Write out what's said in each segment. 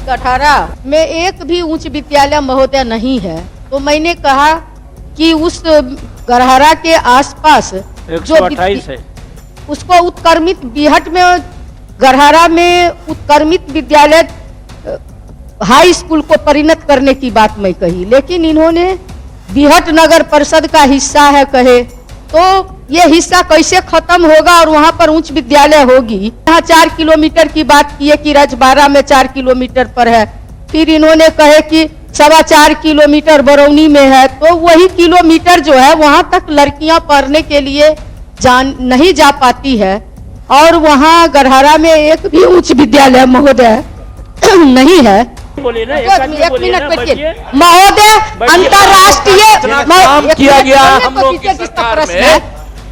18 में एक भी उच्च विद्यालय महोदय नहीं है, तो मैंने कहा कि उस गरहरा के आसपास जो 128 है उसको उत्क्रमित बिहट में गरहरा में उत्क्रमित विद्यालय हाई स्कूल को परिणत करने की बात मैं कही, लेकिन इन्होंने बिहट नगर परिषद का हिस्सा है कहे, तो ये हिस्सा कैसे खत्म होगा और वहां पर उच्च विद्यालय होगी। यहाँ 4 किलोमीटर की बात की है कि रजबाड़ा में 4 किलोमीटर पर है, फिर इन्होंने कहे कि 4.25 किलोमीटर बरौनी में है, तो वही किलोमीटर जो है वहां तक लड़कियां पढ़ने के लिए नहीं जा पाती है। और वहां गरहरा में एक भी उच्च विद्यालय महोदय नहीं है। बोलिए ना, एक मिनट बैठिए महोदय। अंतर्राष्ट्रीय काम किया गया हम लोग की सरकार में,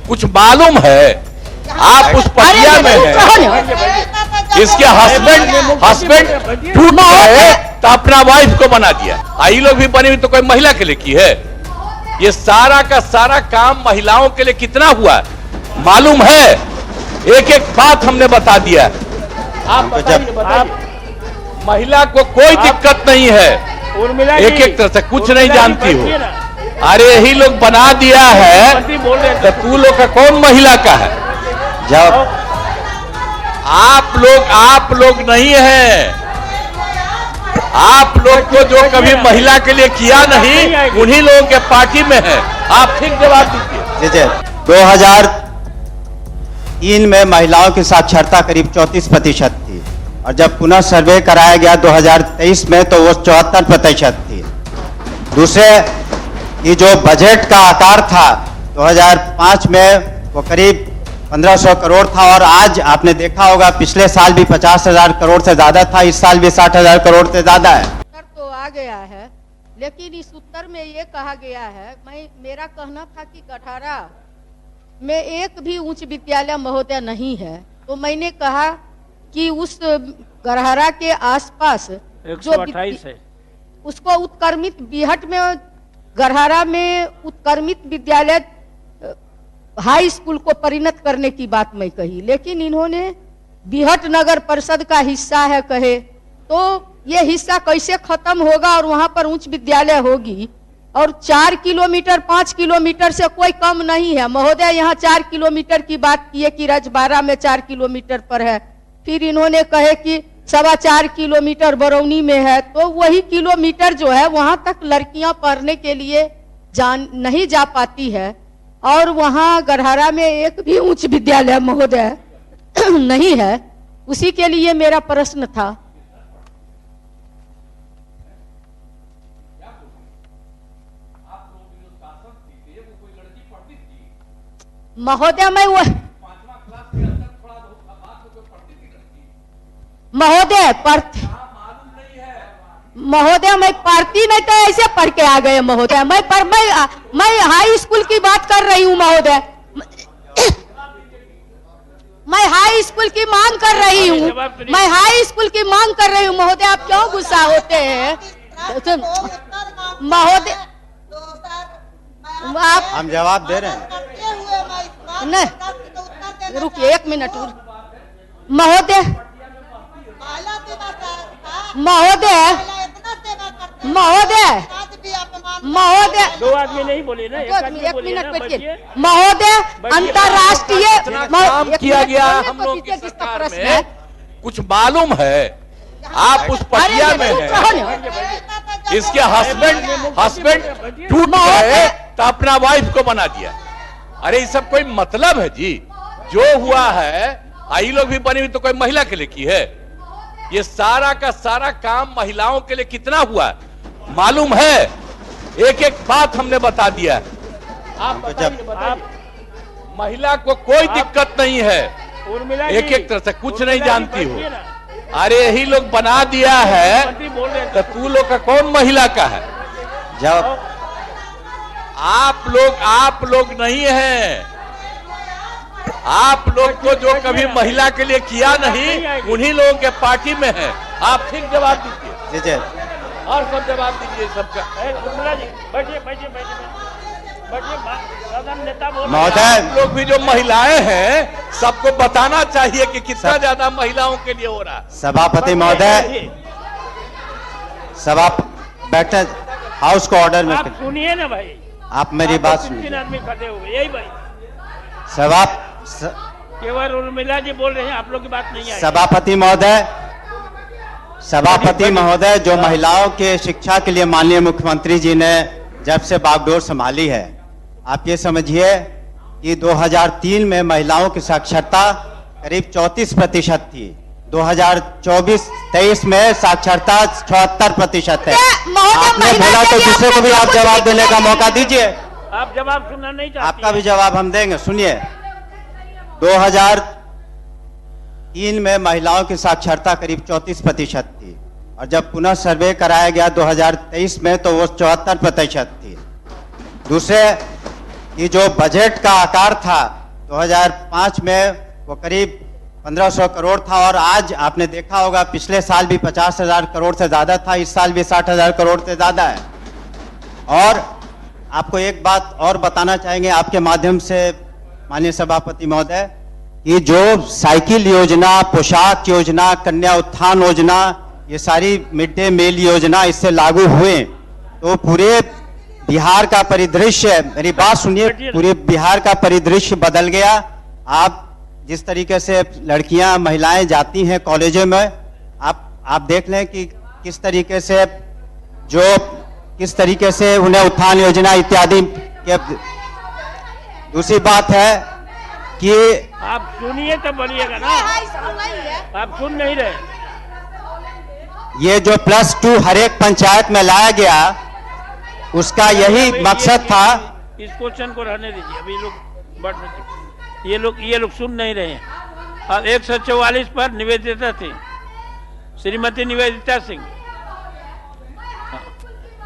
कुछ मालूम है? आप उस पटिया में हैं, इसके हस्बैंड टूट गए तो अपना वाइफ को बना दिया। आई लोग भी बनी हुई तो कोई महिला के लिए की है? ये सारा का सारा काम महिलाओं के लिए कितना हुआ मालूम है? एक एक बात हमने बता दिया। आप महिला को कोई दिक्कत नहीं है, एक एक तरह से कुछ नहीं जानती हो। अरे यही लोग बना दिया है तो तू लोग का कौन महिला का है? जब आप लोग नहीं है, आप लोग को जो कभी महिला के लिए किया नहीं उन्हीं लोगों के पार्टी में है। आप ठीक जवाब दीजिए। 2003 में महिलाओं की साक्षरता करीब 34% थी और जब पुनः सर्वे कराया गया 2023 में तो वो 74% थी। दूसरे ये जो बजट का आकार था 2005 में वो करीब 1500 करोड़ था और आज आपने देखा होगा पिछले साल भी 50,000 करोड़ से ज्यादा था, इस साल भी 60,000 करोड़ से ज्यादा है। उत्तर तो आ गया है, लेकिन इस उत्तर में ये कहा गया है, मेरा कहना था कि गठारा में एक भी उच्च विद्यालय महोदय नहीं है, तो मैंने कहा कि उस गरहरा के आसपास जो 128 है उसको उत्क्रमित बिहट में गरहरा में उत्क्रमित विद्यालय हाई स्कूल को परिणत करने की बात मैं कही, लेकिन इन्होंने बिहट नगर परिषद का हिस्सा है कहे, तो ये हिस्सा कैसे खत्म होगा और वहां पर उच्च विद्यालय होगी। और 4 किलोमीटर 5 किलोमीटर से कोई कम नहीं है महोदय। यहाँ 4 किलोमीटर की बात की है कि रजबाड़ा में 4 किलोमीटर पर है, फिर इन्होंने कहे कि 4.25 किलोमीटर बरौनी में है, तो वही किलोमीटर जो है वहां तक लड़कियां पढ़ने के लिए नहीं जा पाती है। और वहां गरहरा में एक भी उच्च विद्यालय महोदय नहीं है, उसी के लिए मेरा प्रश्न था। महोदय मैं वो महोदय मैं पढ़ती नहीं तो ऐसे पढ़ के आ गए महोदय। मैं हाई स्कूल की बात कर रही हूँ महोदय, मैं हाई स्कूल की मांग कर रही हूँ, मैं हाई स्कूल की मांग कर रही हूँ महोदय। आप क्यों गुस्सा होते हैं महोदय? आप हम जवाब दे रहे हैं। नहीं रुकिए 1 मिनट महोदय। दो आदमी नहीं बोले ना, एक मिनट बैठिए महोदय। अंतर्राष्ट्रीय काम किया गया हम लोग की सरकार में, कुछ मालूम है? आप उस पटिया में हैं, इसके हस्बैंड टूट गए तो अपना वाइफ को बना दिया। अरे ये सब कोई मतलब है जी? जो हुआ है आई लोग भी बनी हुई तो कोई महिला के लिए की है? ये सारा का सारा काम महिलाओं के लिए कितना हुआ मालूम है? एक एक बात हमने बता दिया। आप महिला को कोई दिक्कत नहीं है, एक एक तरह से कुछ नहीं जानती हो। अरे यही लोग बना दिया है तो तू लोग का कौन महिला का है? जब आप लोग नहीं है, आप लोग को जो कभी महिला के लिए किया नहीं उन्हीं लोगों के पार्टी में है। आप ठीक जवाब दीजिए और सब जवाब दीजिए सबका। महोदय लोग भी जो महिलाएं हैं सबको बताना चाहिए कि कितना ज्यादा महिलाओं के लिए हो रहा है। सभापति महोदय सभा बैठे, हाउस को ऑर्डर में आप सुनिए ना भाई, आप मेरी बात तीन सुनिए। आदमी खड़े हुए, यही भाई सभा केवल उर्मिला जी बोल रहे हैं, आप लोग की बात नहीं आई। सभापति महोदय, जो महिलाओं के शिक्षा के लिए माननीय मुख्यमंत्री जी ने जब से बागडोर संभाली है, आप ये समझिए कि 2003 में महिलाओं की साक्षरता करीब 34% थी, 2024-23 में साक्षरता 76% है। आपने बोला तो दूसरे को भी आप जवाब देने का मौका दीजिए। आप जवाब सुनना नहीं चाहते? आपका भी जवाब हम देंगे, सुनिए। 2003 में महिलाओं की साक्षरता करीब 34% थी, और जब पुनः सर्वे कराया गया 2023 में तो वो 74% थी। दूसरे कि जो बजट का आकार था 2005 में वो करीब 1500 करोड़ था, और आज आपने देखा होगा पिछले साल भी 50,000 करोड़ से ज्यादा था, इस साल भी 60,000 करोड़ से ज्यादा है। और आपको एक बात और बताना चाहेंगे आपके माध्यम से माननीय सभापति महोदय, कि जो साइकिल योजना, पोशाक योजना, कन्या उत्थान योजना, ये सारी मिड डे मील योजना इससे लागू हुए तो पूरे बिहार का परिदृश्य, मेरी बात सुनिए, पूरे बिहार का परिदृश्य बदल गया। आप जिस तरीके से लड़कियां, महिलाएं जाती हैं कॉलेजों में, आप देख लें कि किस तरीके से उन्हें उत्थान योजना इत्यादि के। दूसरी बात है कि आप सुनिए तो बोलिएगा ना, आप सुन नहीं रहे। ये जो +2 हर एक पंचायत में लाया गया, उसका यही मकसद था। इस क्वेश्चन को रहने दीजिए, अभी लोग बढ़ सकते, ये लोग सुन नहीं रहे हैं। अब 144 पर निवेदिता थी, श्रीमती निवेदिता सिंह।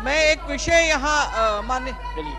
मैं एक विषय यहाँ मान्य, चलिए,